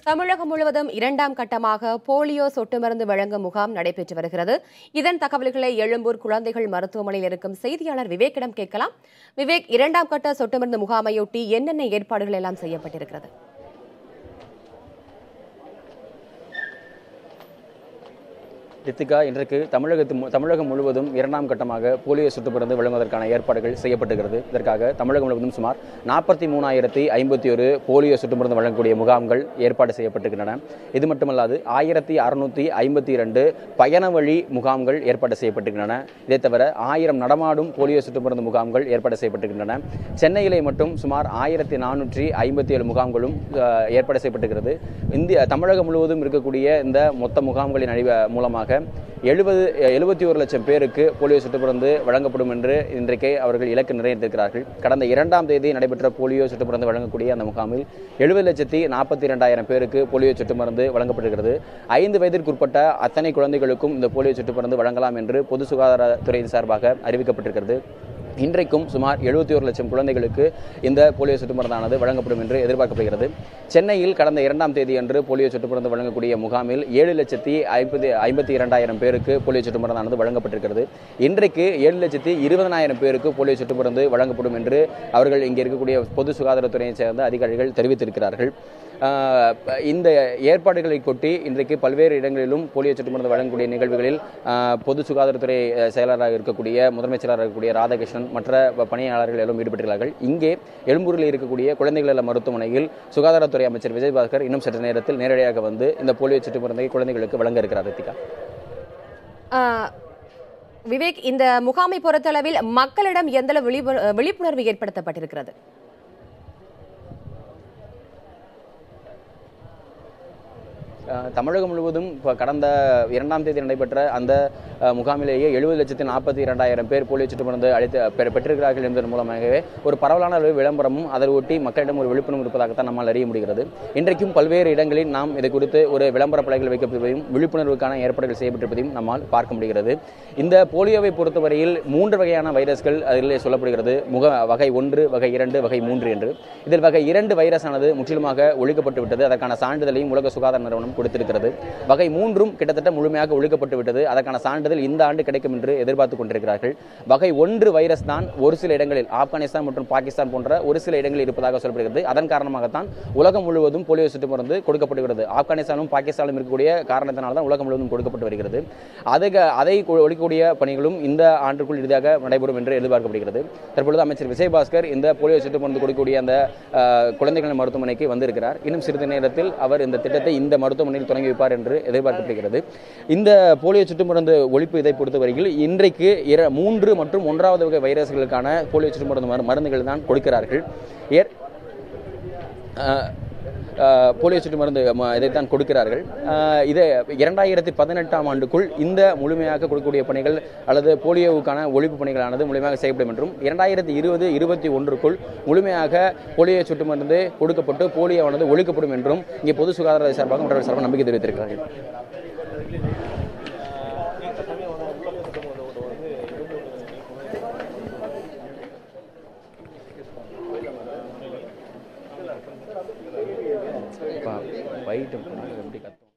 தமிழகம் முழுவதும் இரண்டாம் கட்டமாக போலியோ சொட்டு மருந்து வழங்கும் முகாம் நடைபெற்று வருகிறது. இதன் தகவல்களை எழும்பூர் குழந்தைகள் மருத்துவமனையில் இருக்கும் செய்தியாளர் விவேக்கிடம் கேட்கலாம். விவேக், இரண்டாம் கட்ட சொட்டு மருந்து முகாமையொட்டி என்னென்ன ஏற்பாடுகள் எல்லாம் செய்யப்பட்டிருக்கிறது? ரித்திகா, இன்றைக்கு தமிழகம் முழுவதும் இரண்டாம் கட்டமாக போலியோ சொட்டு மருந்து வழங்குவதற்கான ஏற்பாடுகள் செய்யப்பட்டுகிறது. இதற்காக தமிழகம் முழுவதும் சுமார் 43,051 போலியோ சொட்டு மருந்து வழங்கக்கூடிய முகாம்கள் ஏற்பாடு செய்யப்பட்டிருக்கின்றன. இது மட்டுமல்லாது 1,652 பயண வழி முகாம்கள் ஏற்பாடு செய்யப்பட்டிருக்கின்றன. இதை தவிர 1000 நடமாடும் போலியோ சொட்டு மருந்து முகாம்கள் ஏற்பாடு செய்யப்பட்டிருக்கின்றன. சென்னையிலே மட்டும் சுமார் 1,457 முகாம்களும் ஏற்பாடு செய்யப்பட்டிருக்கிறது. தமிழகம் முழுவதும் இருக்கக்கூடிய இந்த மொத்த முகாம்களின் மூலமாக 71 லட்சம் பேருக்கு போலியோ சொட்டு மருந்து வழங்கப்படும் என்று இன்றைக்கு அவர்கள் இலக்கு நிர்ணயித்திருக்கிறார்கள். கடந்த 2ஆம் தேதி நடைபெற்ற போலியோ சொட்டு மருந்து வழங்கக்கூடிய அந்த முகாமில் 70,42,000 பேருக்கு போலியோ சொட்டு மருந்து வழங்கப்பட்டிருக்கிறது. 5 வயதிற்குட்பட்ட அத்தனை குழந்தைகளுக்கும் இந்த போலியோ சொட்டு மருந்து வழங்கலாம் என்று பொது சுகாதாரத்துறையின் சார்பாக அறிவிக்கப்பட்டிருக்கிறது. இன்றைக்கும் சுமார் 71 லட்சம் குழந்தைகளுக்கு இந்த போலியோ சொட்டு மருந்தானது வழங்கப்படும் என்று எதிர்பார்க்கப்படுகிறது. சென்னையில் கடந்த 2ஆம் தேதி அன்று போலியோ சொட்டு மருந்து வழங்கக்கூடிய முகாமில் 7,52,000 பேருக்கு போலியோ சொட்டு மருந்தானது வழங்கப்பட்டிருக்கிறது. இன்றைக்கு 7,20,000 பேருக்கு போலியோ சொட்டு மருந்து வழங்கப்படும் என்று அவர்கள் இங்கே இருக்கக்கூடிய பொது சுகாதாரத்துறையை சேர்ந்த அதிகாரிகள் தெரிவித்திருக்கிறார்கள். இந்த ஏற்பாடுகளை கொட்டி இன்றைக்கு பல்வேறு இடங்களிலும் போலியோ சொட்டு மருந்து வழங்கக்கூடிய நிகழ்வுகளில் பொது சுகாதாரத்துறை செயலராக இருக்கக்கூடிய முதன்மைச் செயலராக இருக்கக்கூடிய ராதாகிருஷ்ணன் மற்ற பணியாளர்கள் எல்லாம் ஈடுபட்டிருக்கிறார்கள். இங்கே எழும்பூரில் இருக்கக்கூடிய குழந்தைகள் நல மருத்துவமனையில் சுகாதாரத்துறை அமைச்சர் விஜயபாஸ்கர் இன்னும் சற்று நேரத்தில் நேரடியாக வந்து இந்த போலியோ சொட்டு மருந்தை குழந்தைகளுக்கு வழங்க இருக்கிறார். ரித்திகா, விவேக், இந்த முகாமை பொறுத்தளவில் மக்களிடம் எந்த விழிப்புணர்வு ஏற்படுத்தப்பட்டிருக்கிறது? தமிழகம் முழுவதும் கடந்த 2ஆம் தேதி நடைபெற்ற அந்த முகாமிலேயே 70,42,000 பேர் போலியோ சொட்டு மருந்து பெற்றிருக்கிறார்கள் என்பதன் மூலமாகவே ஒரு பரவலான விளம்பரமும் அதை ஒட்டி மக்களிடம் ஒரு விழிப்புணர்வு இருப்பதாகத்தான் நம்மால் அறிய முடிகிறது. இன்றைக்கும் பல்வேறு இடங்களில் நாம் இது குறித்து ஒரு விளம்பர பலகைகள் வைக்கப்பட்டதையும் விழிப்புணர்வுக்கான ஏற்பாடுகள் செய்யப்பட்டிருப்பதையும் நம்மால் பார்க்க முடிகிறது. இந்த போலியோவை பொறுத்தவரையில் 3 வகையான வைரஸ்கள் அதில் சொல்லப்படுகிறது. வகை 1, வகை 2, வகை 3 என்று. இதில் வகை 2 வைரஸானது முற்றிலுமாக ஒழிக்கப்பட்டு விட்டது. அதற்கான சான்றிதழையும் உலக சுகாதார நிறுவனம் கொடுத்திருக்கிறது. வகை 3ம் கிட்டத்தட்ட முழுமையாக ஒழிக்கப்பட்டு விட்டது. அதற்கான சான்றிதழ் இந்த ஆண்டு கிடைக்கும் என்று எதிர்பார்த்துக் கொண்டிருக்கிறார்கள். வகை 1 வைரஸ் தான் ஒரு சில இடங்களில் ஆப்கானிஸ்தான் மற்றும் பாகிஸ்தான் போன்ற ஒரு சில இடங்களில் இருப்பதாக சொல்லப்படுகிறது. அதன் காரணமாகத்தான் உலகம் முழுவதும் போலியோ சொட்டு மருந்து கொடுக்கப்படுகிறது. ஆப்கானிஸ்தானும் பாகிஸ்தானும் இருக்கக்கூடிய காரணத்தினால தான் உலகம் முழுவதும் கொடுக்கப்பட்டு வருகிறது. அதை ஒழிக்கக்கூடிய பணிகளும் இந்த ஆண்டுக்குள் இறுதியாக நடைபெறும் என்று எதிர்பார்க்கப்படுகிறது. தற்பொழுது அமைச்சர் விஜயபாஸ்கர் இந்த போலியோ சொட்டு மருந்து கொடுக்கக்கூடிய அந்த குழந்தைகள் மருத்துவமனைக்கு வந்திருக்கிறார். இன்னும் சிறிது நேரத்தில் அவர் இந்த திட்டத்தை இந்த மருத்துவமனையில் தொடங்கி வைப்பார் என்று எதிர்பார்க்கப்படுகிறது. இந்த போலியோ சொட்டு மருந்து ஒழிப்பு இதை பொறுத்தவரையில் இன்றைக்கு 3 மற்றும் 1வது வகை வைரஸ்களுக்கான போலியோ சொட்டு மருந்து மருந்துகள் தான் கொடுக்கிறார்கள். போலியோ சொட்டு மருந்து இதைத்தான் கொடுக்கிறார்கள். இதை 2018ஆம் ஆண்டுக்குள் இந்த முழுமையாக கொடுக்கக்கூடிய பணிகள் அல்லது போலியோவுக்கான ஒழிப்பு பணிகளானது முழுமையாக செய்யப்படும் என்றும் 2020-21க்குள் முழுமையாக போலியோ சொட்டு மருந்து கொடுக்கப்பட்டு போலியோவானது ஒழிக்கப்படும் என்றும் இங்கே பொது சுகாதார சார்பாக மற்றவர்கள் சார்பாக நம்பிக்கை தெரிவித்திருக்கிறார்கள். வைட்டும் எப்படி கத்தும்